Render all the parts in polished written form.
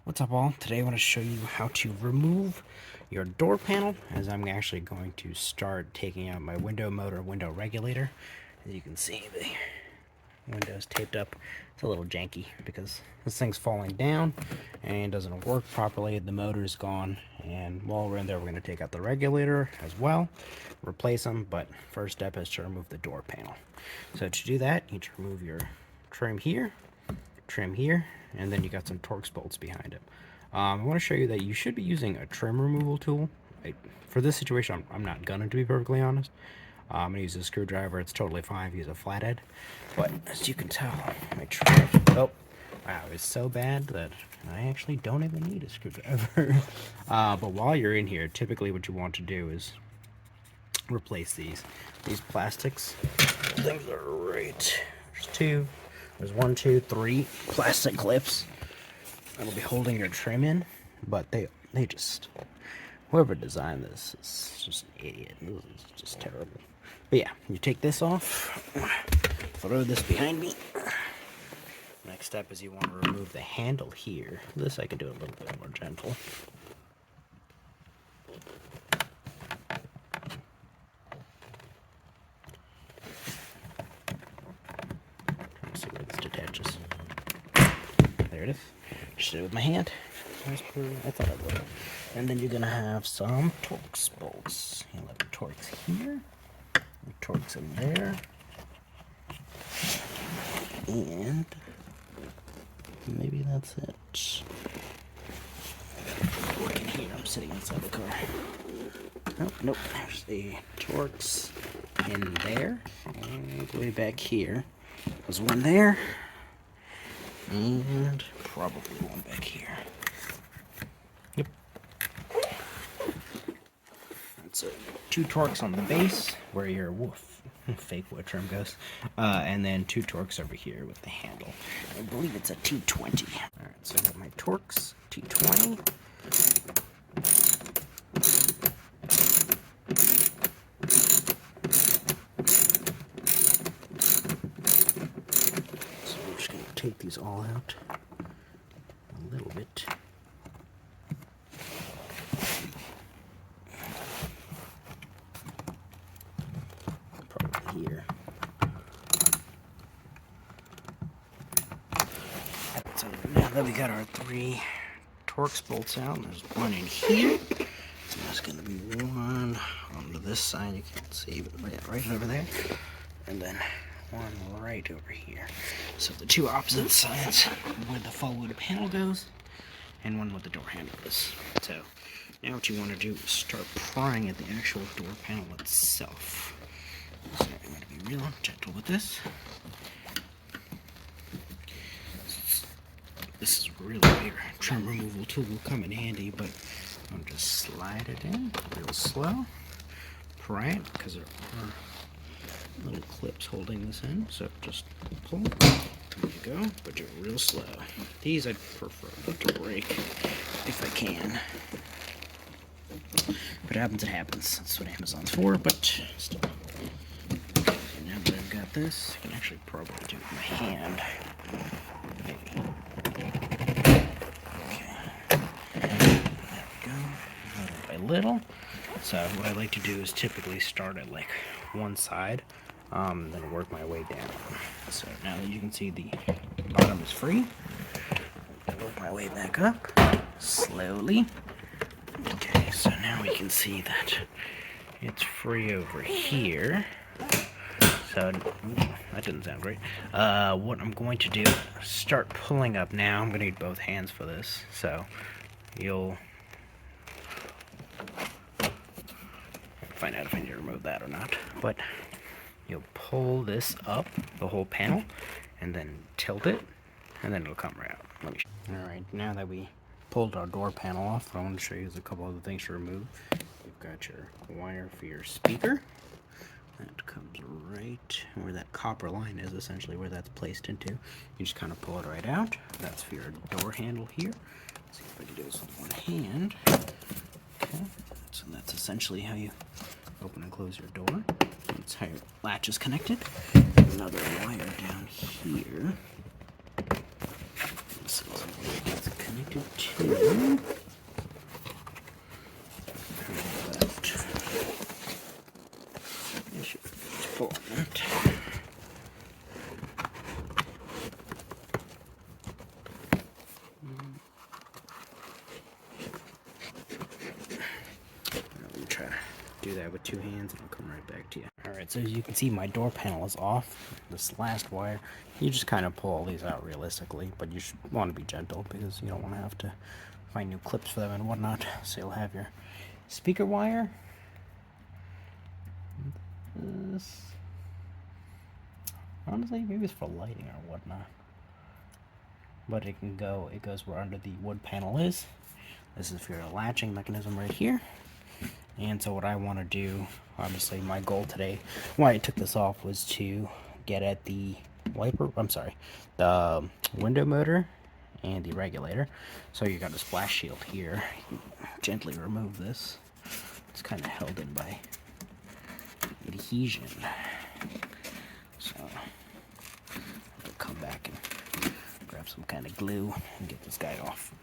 What's up all? Today I want to show you how to remove your door panel, as I'm actually going to start taking out my window motor window regulator. As you can see, the window's taped up. It's a little janky because this thing's falling down and doesn't work properly. The motor's gone, and while we're in there we're going to take out the regulator as well, replace them, but first step is to remove the door panel. So to do that, you need to remove your trim here, and then you got some Torx bolts behind it. I want to show you that you should be using a trim removal tool. For this situation, I'm not gonna, to be perfectly honest. I'm gonna use a screwdriver. It's totally fine if you use a flathead. But as you can tell, my trim, wow, it's so bad that I actually don't even need a screwdriver. But while you're in here, typically what you want to do is replace these plastics. Things are right. There's 1, 2, 3 plastic clips that'll be holding your trim in, but they just, whoever designed this is just an idiot. This is just terrible. But yeah, you take this off, throw this behind me. Next step is you want to remove the handle here. This I can do a little bit more gentle. Let's see where this detaches. There it is. Just did it with my hand. I thought I would. And then you're gonna have some Torx bolts. You'll have the Torx here, the Torx in there, and maybe that's it. Look in here. I'm sitting inside the car. Oh, nope. There's the Torx in there, and way back here. There's one there. And probably one back here. Yep. That's 2 Torx on the base where your fake wood trim goes, and then 2 Torx over here with the handle. I believe it's a T20. All right, so I got my Torx T20. Take these all out a little bit. Probably here. So now that we got our 3 Torx bolts out, there's one in here. So there's going to be one on this side. You can't see, but right over there. And then one right over here. So the 2 opposite sides where the full wood panel goes, and one with the door handle is. So now what you want to do is start prying at the actual door panel itself. So I'm going to be real gentle with this. This is really where your trim removal tool will come in handy, but I'll just slide it in real slow. Pry it, because there are little clips holding this in, so just pull. There you go, but do it real slow. These I'd prefer not to break if I can. If it happens, it happens. That's what Amazon's for, but still. Okay, now that I've got this, I can actually probably do it with my hand. Maybe. Okay. There we go. Little by little. So what I like to do is typically start at like one side, then work my way down. So now that you can see the bottom is free, I'll work my way back up slowly. Okay, so now we can see that it's free over here. So that didn't sound great. What I'm going to do is start pulling up now. I'm going to need both hands for this, so you'll find out if I need to remove that or not. But you'll pull this up, the whole panel, and then tilt it, and then it'll come right out. Alright, now that we pulled our door panel off, what I want to show you is a couple other things to remove. You've got your wire for your speaker. That comes right where that copper line is, essentially where that's placed into. You just kind of pull it right out. That's for your door handle here. Let's see if I can do this with one hand. Okay, so that's essentially how you open and close your door. That's how your latch is connected. Another wire down here. This is where it gets connected to to pull that. Let me try to do that with two hands and I'll come right back to you. Alright, so as you can see, my door panel is off. This last wire, you just kind of pull all these out realistically, but you should want to be gentle because you don't want to have to find new clips for them and whatnot. So you'll have your speaker wire. This, honestly, maybe it's for lighting or whatnot. But it goes where under the wood panel is. This is for your latching mechanism right here. And so what I want to do, obviously my goal today, why I took this off, was to get at the the window motor and the regulator. So you got a splash shield here. You can gently remove this. It's kind of held in by adhesion. So I'll come back and grab some kind of glue and get this guy off.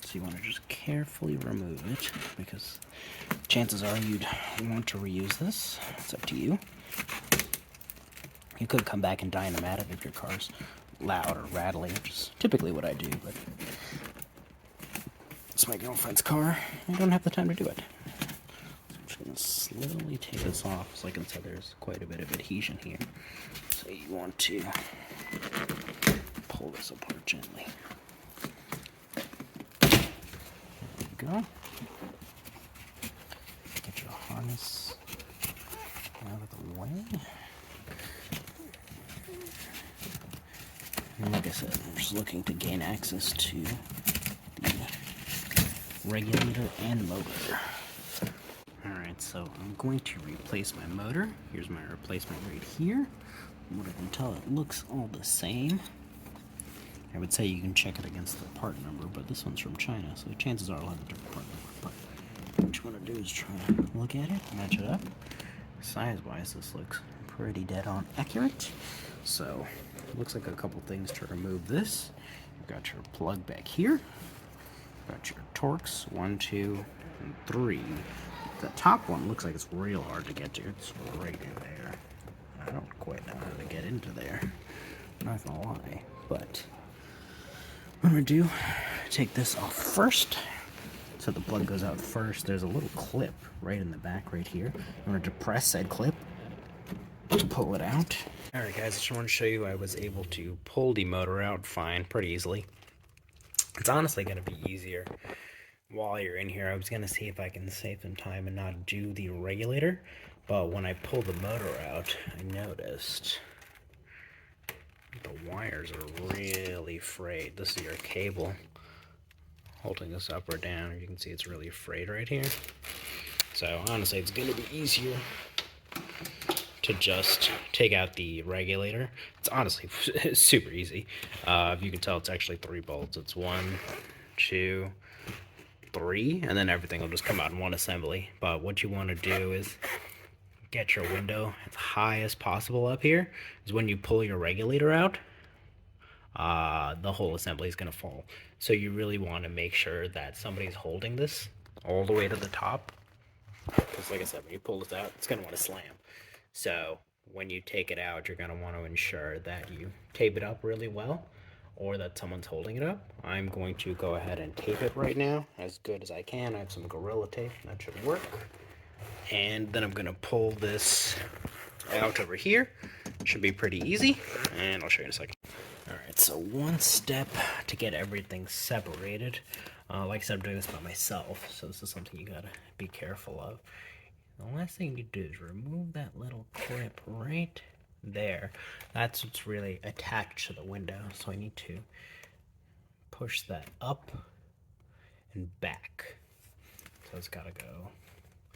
So you want to just carefully remove it because chances are you'd want to reuse this. It's up to you. You could come back and dynamite it if your car's loud or rattly, which is typically what I do, but it's my girlfriend's car. I don't have the time to do it. So I'm just going to slowly take this off. So like I said, there's quite a bit of adhesion here. So you want to pull this apart gently. There you go. Get your harness out of the way. And like I said, I'm just looking to gain access to the regulator and motor. Alright, so I'm going to replace my motor. Here's my replacement right here. From what I can tell, it looks all the same. I would say you can check it against the part number, but this one's from China, so chances are I'll have a different part number. But what you want to do is try to look at it, match it up. Size-wise, this looks pretty dead-on accurate. So, it looks like a couple things to remove this. You've got your plug back here. You've got your Torx, 1, 2, and 3. The top one looks like it's real hard to get to. It's right in there. I don't quite know how to get into there. I'm not gonna lie, but what I'm gonna do, take this off first. So the plug goes out first. There's a little clip right in the back right here. I'm gonna depress said clip to pull it out. Alright guys, I just want to show you I was able to pull the motor out fine, pretty easily. It's honestly going to be easier while you're in here. I was going to see if I can save some time and not do the regulator, but when I pulled the motor out, I noticed the wires are really frayed. This is your cable holding this up or down. You can see it's really frayed right here. So honestly, it's going to be easier to just take out the regulator. It's honestly super easy. If you can tell, it's actually 3 bolts. It's 1, 2, 3, and then everything will just come out in one assembly. But what you want to do is get your window as high as possible up here. Is when you pull your regulator out, the whole assembly is going to fall. So you really want to make sure that somebody's holding this all the way to the top. Because like I said, when you pull this out, it's going to want to slam. So when you take it out, you're going to want to ensure that you tape it up really well or that someone's holding it up. I'm going to go ahead and tape it right now as good as I can. I have some Gorilla Tape. That should work. And then I'm going to pull this out over here. Should be pretty easy. And I'll show you in a second. Alright, so one step to get everything separated. Like I said, I'm doing this by myself, so this is something you got to be careful of. The last thing you do is remove that little clip right there. That's what's really attached to the window. So I need to push that up and back. So it's got to go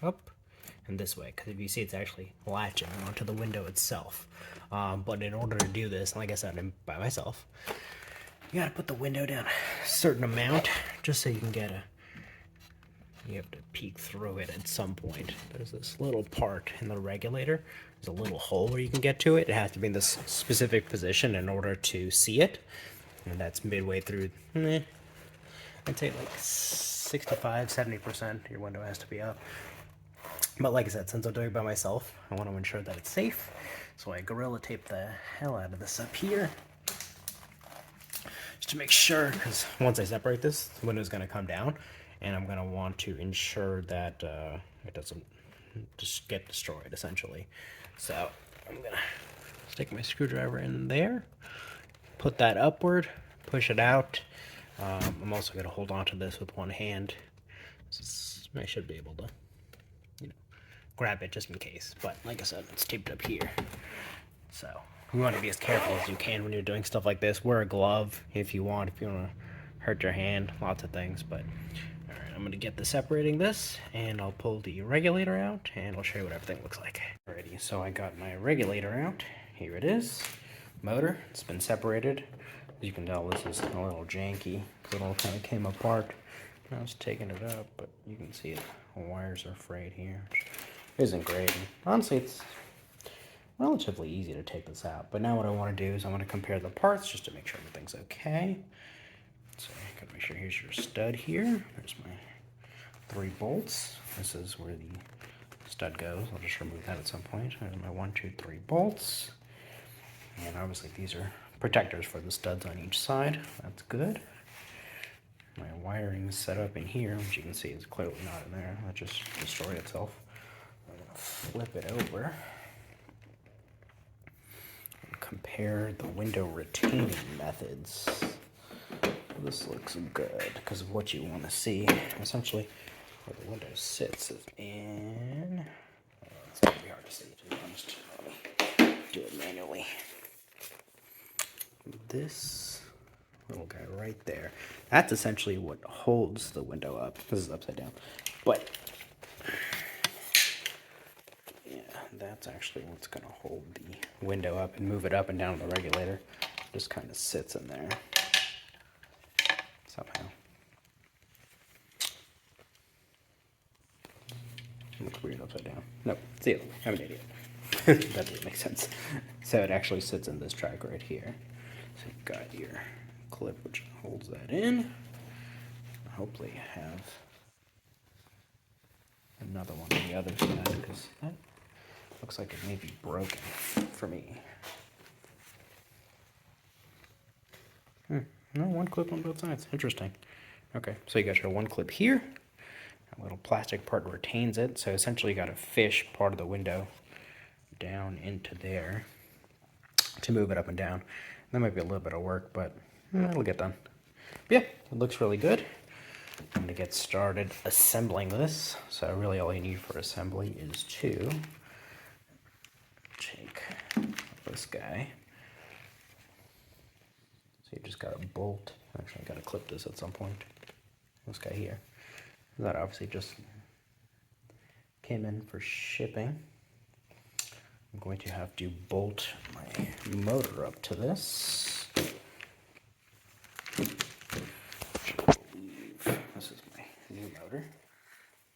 up and this way. Because if you see, it's actually latching onto the window itself. But in order to do this, like I said, I'm by myself. You got to put the window down a certain amount just so you can get you have to peek through it at some point. There's this little part in the regulator. There's a little hole where you can get to it. It has to be in this specific position in order to see it. And that's midway through. I'd say like 65–70% your window has to be up. But like I said, since I'm doing it by myself, I want to ensure that it's safe. So I Gorilla Tape the hell out of this up here. Just to make sure, because once I separate this, the window's going to come down. And I'm going to want to ensure that it doesn't just get destroyed, essentially. So I'm going to stick my screwdriver in there, put that upward, push it out. I'm also going to hold on to this with one hand. I should be able to, grab it just in case. But like I said, it's taped up here. So you want to be as careful as you can when you're doing stuff like this. Wear a glove if you want to hurt your hand, lots of things. But all right, I'm going to get the separating this, and I'll pull the regulator out, and I'll show you what everything looks like. Alrighty, so I got my regulator out. Here it is. Motor, it's been separated. As you can tell, this is a little janky because it all kind of came apart. I was taking it up, but you can see it. The wires are frayed here, which isn't great. And honestly, it's relatively easy to take this out. But now what I want to do is I want to compare the parts just to make sure everything's okay. So I gotta make sure here's your stud here. There's my 3 bolts. This is where the stud goes. I'll just remove that at some point. There's my 1, 2, 3 bolts. And obviously these are protectors for the studs on each side. That's good. My wiring is set up in here, which you can see is clearly not in there. That just destroyed itself. I'm going to flip it over and compare the window retaining methods. This looks good because of what you want to see. Essentially, where the window sits is in... It's going to be hard to see, to be honest. Let me do it manually. This little guy right there, that's essentially what holds the window up. This is upside down. But, yeah, that's actually what's going to hold the window up and move it up and down the regulator. Just kind of sits in there. Somehow. It looks weird upside down. Nope, see it. I'm an idiot. That doesn't make sense. So it actually sits in this track right here. So you've got your clip which holds that in. Hopefully you have another one on the other side because that looks like it may be broken for me. No, one clip on both sides. Interesting. Okay, so you got your one clip here. A little plastic part retains it. So essentially you got to fish part of the window down into there to move it up and down. That might be a little bit of work, but it'll get done. But yeah, it looks really good. I'm going to get started assembling this. So really all you need for assembly is to take this guy. So you just got a bolt. Actually, I got to clip this at some point. This guy here. That obviously just came in for shipping. I'm going to have to bolt my motor up to this. I believe this is my new motor.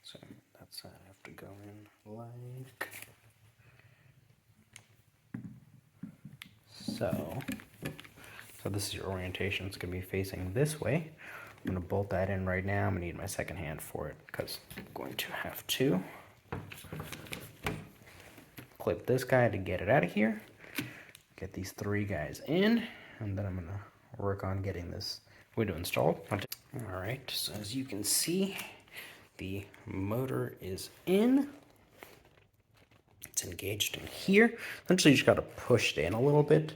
So that's I have to go in like so. So this is your orientation. It's going to be facing this way. I'm going to bolt that in right now. I'm going to need my second hand for it because I'm going to have to clip this guy to get it out of here. Get these 3 guys in, and then I'm going to work on getting this window installed. Alright, so as you can see, the motor is in. It's engaged in here. Essentially, you just got to push it in a little bit.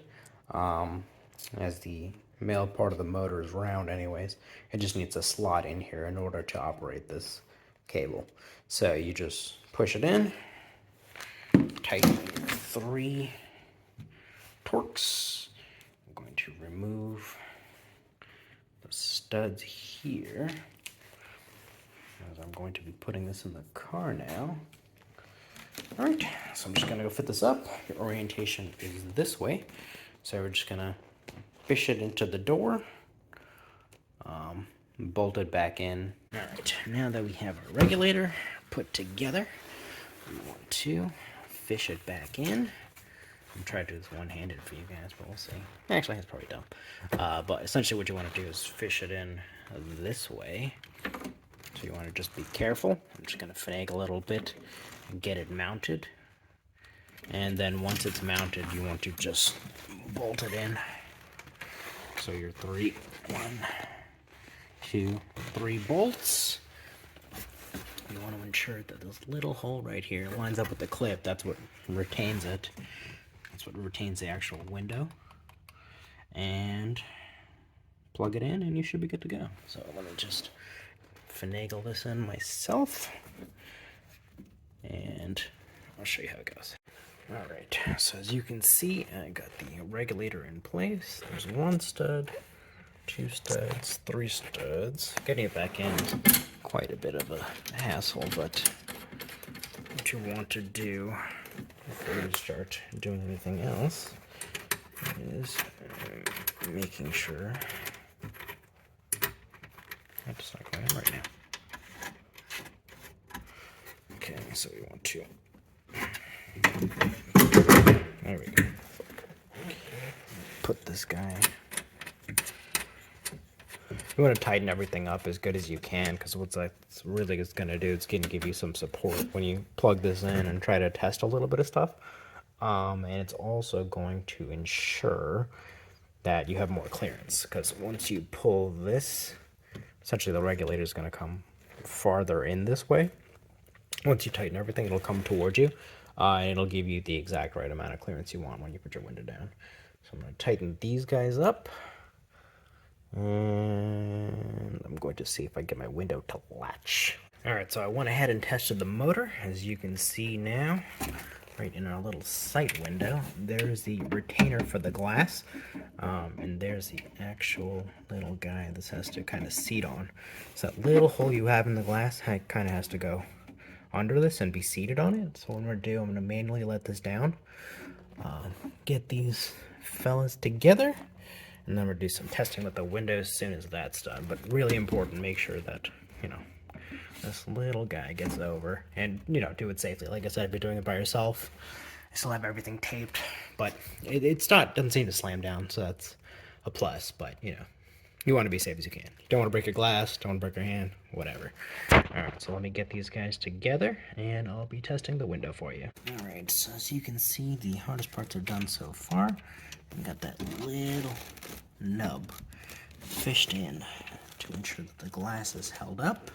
As the male part of the motor is round anyways, it just needs a slot in here in order to operate this cable. So you just push it in, tighten your 3 torques. I'm going to remove the studs here, as I'm going to be putting this in the car now. Alright, so I'm just going to go fit this up. Your orientation is this way. So we're just going to fish it into the door, bolt it back in. Alright, now that we have our regulator put together, we want to fish it back in. I'm trying to do this one-handed for you guys, but we'll see. Actually, that's probably dumb. But essentially what you want to do is fish it in this way. So you want to just be careful. I'm just going to finagle a little bit and get it mounted. And then once it's mounted, you want to just bolt it in. So your 1, 2, 3 bolts. You want to ensure that this little hole right here lines up with the clip. That's what retains it. That's what retains the actual window. And plug it in and you should be good to go. So let me just finagle this in myself. And I'll show you how it goes. Alright, so as you can see, I got the regulator in place. There's 1 stud, 2 studs, 3 studs. Getting it back in is quite a bit of a hassle, but what you want to do before you start doing anything else is making sure that's not going in right now. Okay, so we want to. There we go. Put this guy. You want to tighten everything up as good as you can, because what's really going to do is going to give you some support when you plug this in and try to test a little bit of stuff. And it's also going to ensure that you have more clearance, because once you pull this, essentially the regulator is going to come farther in this way. Once you tighten everything, it'll come towards you, and it'll give you the exact right amount of clearance you want when you put your window down. So I'm going to tighten these guys up, and I'm going to see if I get my window to latch. Alright, so I went ahead and tested the motor. As you can see now, right in our little sight window, there's the retainer for the glass, and there's the actual little guy this has to kind of seat on. So that little hole you have in the glass kind of has to go under this and be seated on it. So what I'm going to do, I'm going to manually let this down, get these fellas together, and then we're going to do some testing with the window as soon as that's done. But really important, make sure that, you know, this little guy gets over, and, you know, do it safely. Like I said, if you're doing it by yourself, I still have everything taped, but doesn't seem to slam down, so that's a plus. But, you know, you want to be safe as you can. You don't want to break your glass, don't want to break your hand, whatever. Alright, so let me get these guys together, and I'll be testing the window for you. Alright, so as you can see, the hardest parts are done so far. I've got that little nub fished in to ensure that the glass is held up.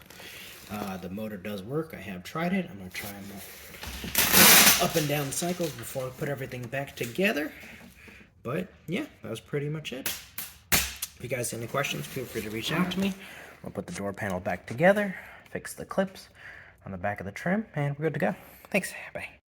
The motor does work. I have tried it. I'm going to try them up and down cycles before I put everything back together. But yeah, that was pretty much it. If you guys have any questions, feel free to reach out to me. I'll put the door panel back together, fix the clips on the back of the trim, and we're good to go. Thanks. Bye.